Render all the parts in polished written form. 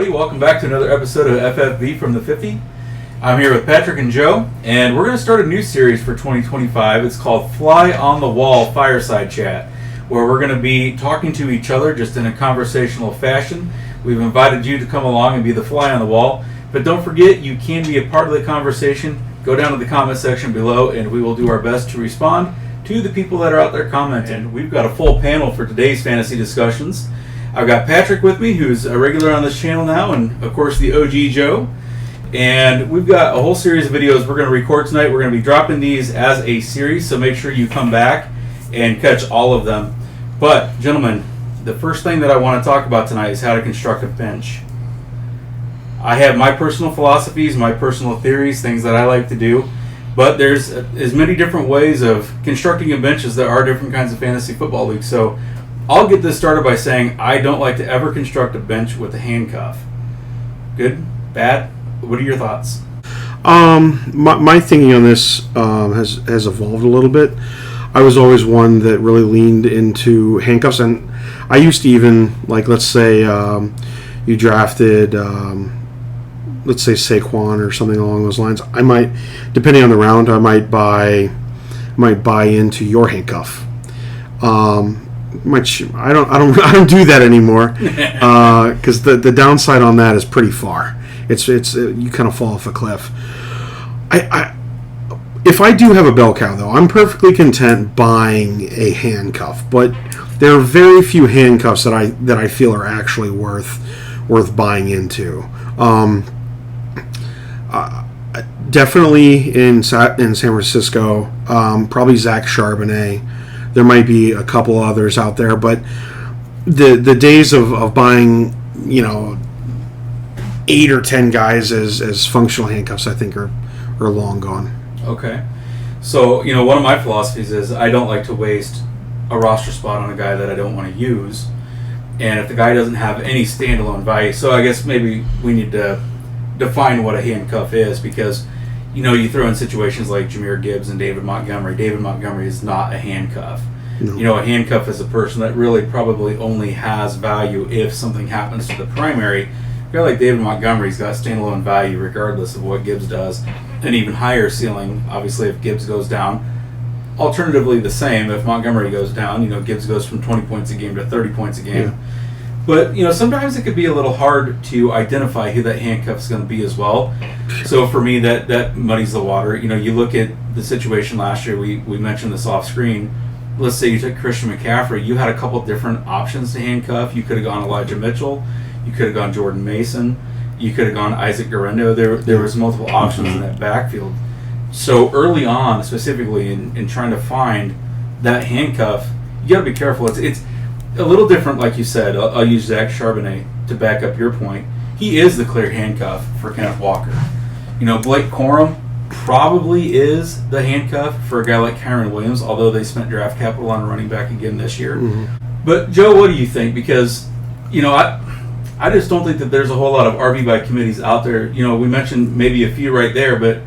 everybody. Welcome back to another episode of FFB from the 50. I'm here with Patrick and Joe, and we're going to start a new series for 2025. It's called Fly on the Wall Fireside Chat, where we're going to be talking to each other just in a conversational fashion. We've invited you to come along and be the fly on the wall, but don't forget you can be a part of the conversation. Go down to the comment section below, and we will do our best to respond to the people that are out there commenting. We've got a full panel for today's fantasy discussions. I've got Patrick with me, who's a regular on this channel now, and of course the OG Joe. And we've got a whole series of videos we're going to record tonight. We're going to be dropping these as a series, so make sure you come back and catch all of them. But, gentlemen, the first thing that I want to talk about tonight is how to construct a bench. I have my personal philosophies, my personal theories, things that I like to do. But there's as many different ways of constructing a bench as there are different kinds of fantasy football leagues. So I'll get this started by saying I don't like to ever construct a bench with a handcuff. Good? Bad? What are your thoughts? My thinking on this has evolved a little bit. I was always one that really leaned into handcuffs, and I used to even, like, let's say you drafted, let's say Saquon or something along those lines. I might, depending on the round, I might buy into your handcuff. I don't do that anymore because the downside on that is pretty far. It's you kind of fall off a cliff. If I do have a bell cow though, I'm perfectly content buying a handcuff. But there are very few handcuffs that I feel are actually worth buying into. Definitely in San Francisco, probably Zach Charbonnet. There might be a couple others out there, but the days of buying, 8 or 10 guys as functional handcuffs, I think are long gone. Okay. So, one of my philosophies is I don't like to waste a roster spot on a guy that I don't want to use. And if the guy doesn't have any standalone value, so I guess maybe we need to define what a handcuff is, because you throw in situations like Jahmyr Gibbs and David Montgomery. David Montgomery is not a handcuff. No. A handcuff is a person that really probably only has value if something happens to the primary. A guy like David Montgomery's got standalone value regardless of what Gibbs does, and even higher ceiling, obviously, if Gibbs goes down. Alternatively, the same, if Montgomery goes down, Gibbs goes from 20 points a game to 30 points a game. Yeah. But, sometimes it could be a little hard to identify who that handcuff is going to be as well. So for me, that muddies the water. You look at the situation last year, we mentioned this off screen. Let's say you took Christian McCaffrey. You had a couple different options to handcuff. You could have gone Elijah Mitchell. You could have gone Jordan Mason. You could have gone Isaac Guerrero. There was multiple options in that backfield. So early on, specifically in trying to find that handcuff, you got to be careful. It's a little different, like you said. I'll use Zach Charbonnet to back up your point. He is the clear handcuff for Kenneth Walker. Blake Corum probably is the handcuff for a guy like Kyron Williams, although they spent draft capital on a running back again this year. Mm-hmm. But, Joe, what do you think? Because, I just don't think that there's a whole lot of RB by committees out there. We mentioned maybe a few right there, but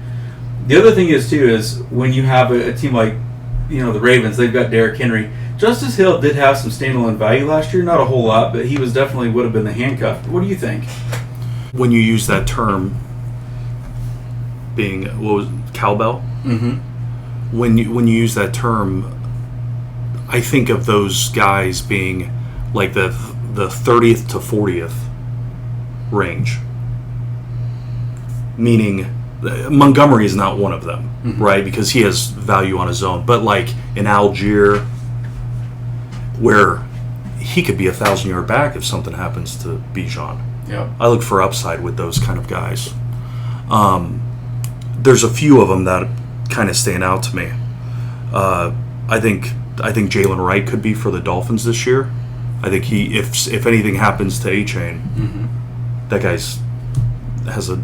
the other thing is, too, is when you have a team like, the Ravens, they've got Derrick Henry. Justice Hill did have some standalone value last year, not a whole lot, but he would have been the handcuff. What do you think? When you use that term, being cowbell, mm-hmm. when you use that term, I think of those guys being like the 30th to 40th range, meaning Montgomery is not one of them, mm-hmm. right? Because he has value on his own. But like in Algier, where he could be 1,000-yard back if something happens to Bijan. Yeah, I look for upside with those kind of guys. There's a few of them that kind of stand out to me. I think Jalen Wright could be for the Dolphins this year. I think if anything happens to A-Chain, mm-hmm. that guy's has an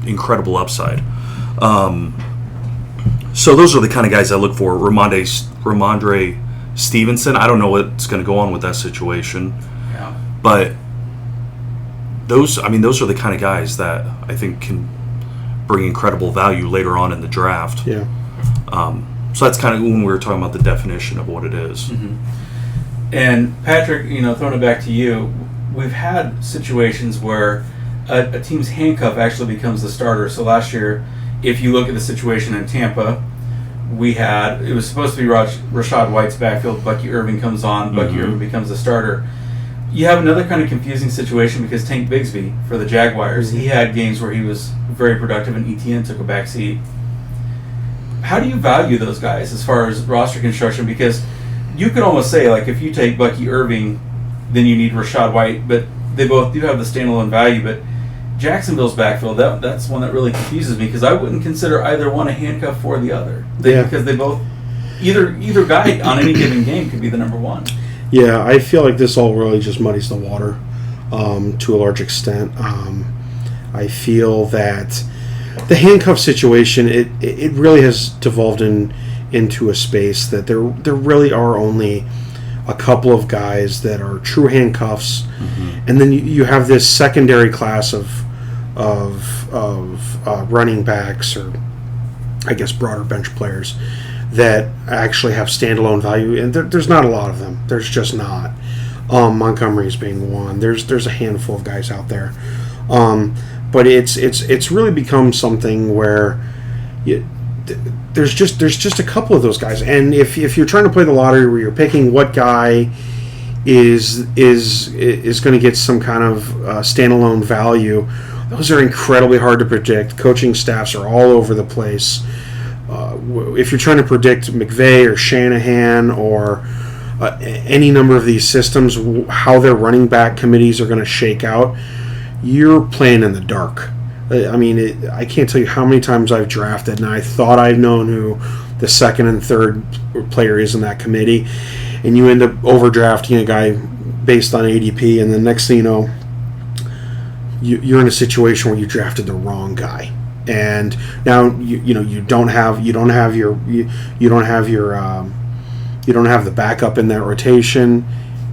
incredible upside. So those are the kind of guys I look for. Ramondre Stevenson, I don't know what's going to go on with that situation. Yeah. But those are the kind of guys that I think can bring incredible value later on in the draft. Yeah. So that's kind of when we were talking about the definition of what it is. Mm-hmm. And Patrick, throwing it back to you, we've had situations where a team's handcuff actually becomes the starter. So last year, if you look at the situation in Tampa, it was supposed to be Rashad White's backfield. Bucky Irving comes on. Bucky Irving becomes the starter. You have another kind of confusing situation because Tank Bigsby for the Jaguars, he had games where he was very productive and ETN took a back seat. How do you value those guys as far as roster construction? Because you could almost say, like, if you take Bucky Irving, then you need Rashad White, but they both do have the standalone value. But Jacksonville's backfield, that's one that really confuses me because I wouldn't consider either one a handcuff for the other. Because they both, either guy on any given game could be the number one. Yeah, I feel like this all really just muddies the water to a large extent. I feel that the handcuff situation, it really has devolved into a space that there really are only a couple of guys that are true handcuffs, and then you have this secondary class of running backs, or I guess broader bench players, that actually have standalone value, and there's not a lot of them. There's just not. Montgomery's being one. There's a handful of guys out there, but it's really become something where there's just a couple of those guys, and if you're trying to play the lottery where you're picking what guy is going to get some kind of standalone value, those are incredibly hard to predict. Coaching staffs are all over the place. If you're trying to predict McVay or Shanahan or any number of these systems, how their running back committees are going to shake out, you're playing in the dark. I mean, I can't tell you how many times I've drafted and I thought I've known who the second and third player is in that committee, and you end up overdrafting a guy based on ADP, and the next thing you know, you're in a situation where you drafted the wrong guy. And now you don't have the backup in that rotation,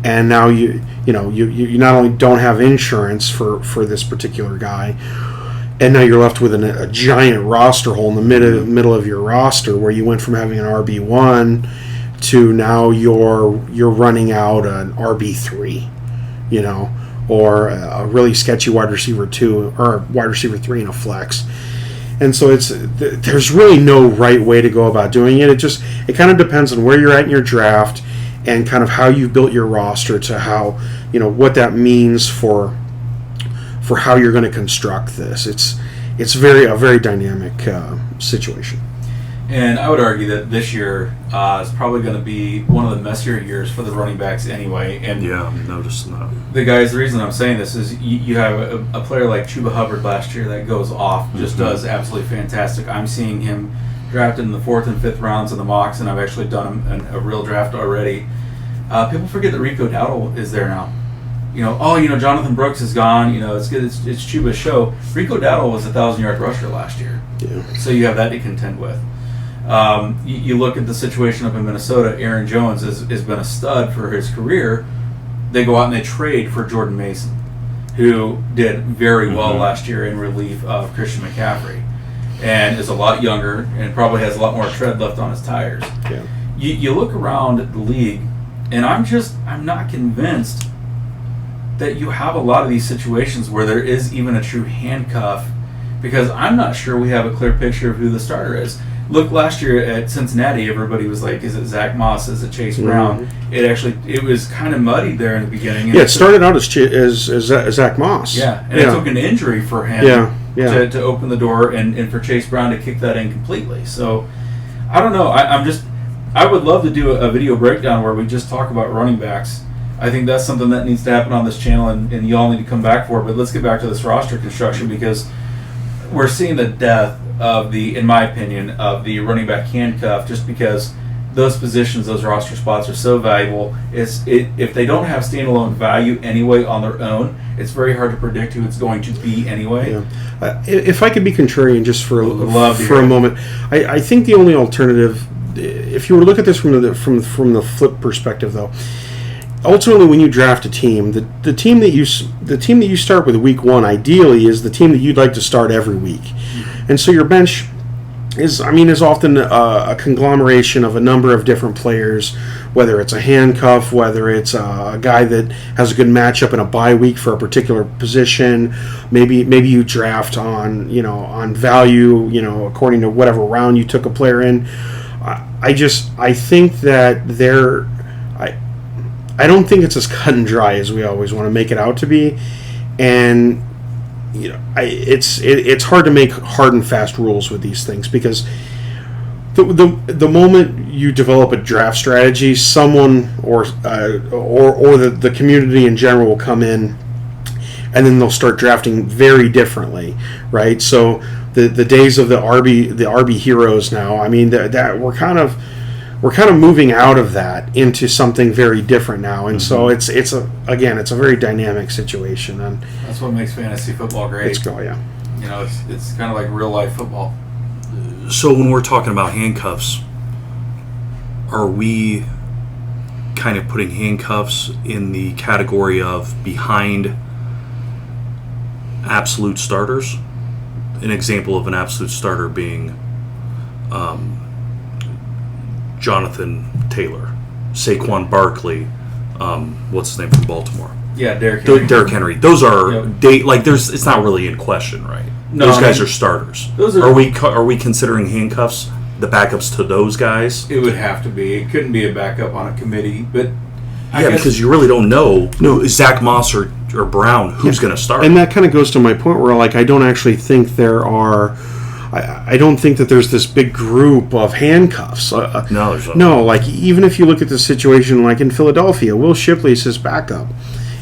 and now you not only don't have insurance for this particular guy, and now you're left with a giant roster hole in the middle of your roster, where you went from having an RB1 to now you're running out an RB3, or a really sketchy wide receiver 2 or wide receiver 3 in a flex. And so there's really no right way to go about doing it. It kind of depends on where you're at in your draft and kind of how you built your roster to how, what that means for how you're going to construct this. It's a very dynamic situation. And I would argue that this year is probably going to be one of the messier years for the running backs anyway. And yeah, I'm noticing that. The reason I'm saying this is you have a player like Chuba Hubbard last year that goes off, just does absolutely fantastic. I'm seeing him drafted in the 4th and 5th rounds in the mocks, and I've actually done him a real draft already. People forget that Rico Dowdle is there now. Jonathan Brooks is gone. It's good. It's Chuba's show. Rico Dowdle was a 1,000-yard rusher last year. Yeah. So you have that to contend with. You look at the situation up in Minnesota. Aaron Jones has been a stud for his career. They go out and they trade for Jordan Mason, who did very well last year in relief of Christian McCaffrey, and is a lot younger and probably has a lot more tread left on his tires. Yeah. You look around at the league, and I'm not convinced that you have a lot of these situations where there is even a true handcuff, because I'm not sure we have a clear picture of who the starter is. Look, last year at Cincinnati, everybody was like, is it Zach Moss? Is it Chase Brown? It was kind of muddy there in the beginning. Yeah, it started out as Zach Moss. Yeah, and it took an injury for him to open the door and for Chase Brown to kick that in completely. So, I don't know. I would love to do a video breakdown where we just talk about running backs. I think that's something that needs to happen on this channel, and you all need to come back for it. But let's get back to this roster construction, because we're seeing the death of in my opinion, of the running back handcuff, just because those positions, those roster spots are so valuable. If they don't have standalone value anyway on their own, it's very hard to predict who it's going to be anyway. Yeah. If I could be contrarian just for a moment, I think the only alternative, if you were to look at this from the flip perspective, though, ultimately when you draft a team, the team that you start with week 1 ideally is the team that you'd like to start every week. And so your bench is often a conglomeration of a number of different players whether it's a handcuff, whether it's a guy that has a good matchup in a bye week for a particular position. Maybe you draft on value, according to whatever round you took a player in. I think that I don't think it's as cut and dry as we always want to make it out to be, and it's hard to make hard and fast rules with these things, because the moment you develop a draft strategy, someone or the community in general will come in, and then they'll start drafting very differently, right? So the days of the RB heroes now, I mean that we're kind of moving out of that into something very different now, and so it's a very dynamic situation, and that's what makes fantasy football great. It's kind of like real life football. So when we're talking about handcuffs, are we kind of putting handcuffs in the category of behind absolute starters? An example of an absolute starter being Jonathan Taylor, Saquon Barkley, what's his name from Baltimore? Yeah, Derrick Henry. Derrick Henry. Those are it's not really in question, right? No, those guys are starters. Are we considering handcuffs the backups to those guys? It would have to be. It couldn't be a backup on a committee, but because you really don't know. No, Zach Moss or Brown, who's going to start? And that kind of goes to my point where, I don't actually think there are. I don't think that there's this big group of handcuffs. No, there's not. No, even if you look at the situation like in Philadelphia, Will Shipley's his backup.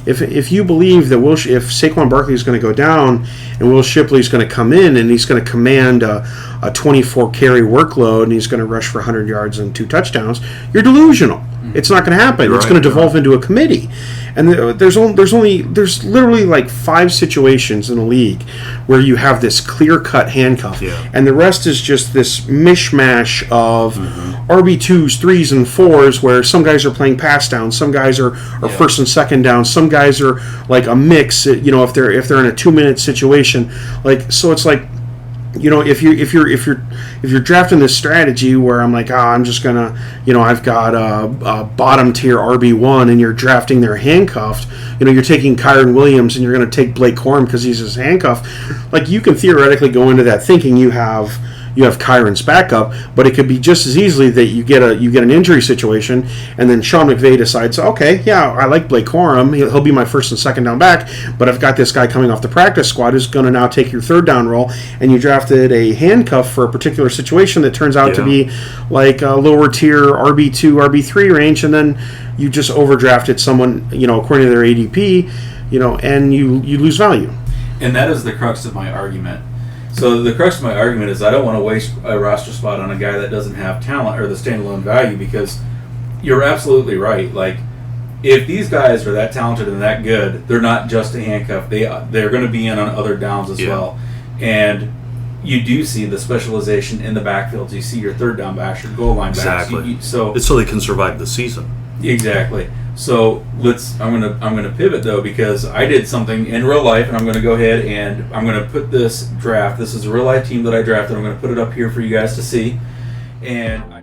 If you believe that if Saquon Barkley is going to go down and Will Shipley is going to come in and he's going to command a 24 carry workload and he's going to rush for 100 yards and 2 touchdowns, you're delusional. It's not going to happen. It's going to devolve into a committee. And there's literally 5 situations in the league where you have this clear-cut handcuff, and the rest is just this mishmash of RB2s, 3s, and 4s, where some guys are playing pass down, some guys are first and second down, some guys are like a mix. If they're in a 2-minute situation, so it's like. If you're drafting this strategy where I'm like, I'm just gonna, I've got a bottom tier RB1, and you're drafting their handcuffed, you're taking Kyron Williams and you're gonna take Blake Corum because he's his handcuff. You can theoretically go into that thinking you have Kyron's backup, but it could be just as easily that you get an injury situation, and then Sean McVay decides, okay, I like Blake Corum, he'll be my first and second down back, but I've got this guy coming off the practice squad who's going to now take your third down role, and you drafted a handcuff for a particular situation that turns out to be like a lower tier RB2, RB3 range, and then you just overdrafted someone, according to their ADP, and you lose value. And that is the crux of my argument. So the crux of my argument is I don't want to waste a roster spot on a guy that doesn't have talent or the standalone value, because you're absolutely right. If these guys are that talented and that good, they're not just a handcuff. They're going to be in on other downs as well. And you do see the specialization in the backfields. You see your third down backs, your goal line backs. Exactly. So they can survive the season. Exactly. So I'm gonna pivot though, because I did something in real life, and I'm gonna go ahead and I'm gonna put this draft. This is a real life team that I drafted. I'm gonna put it up here for you guys to see, and.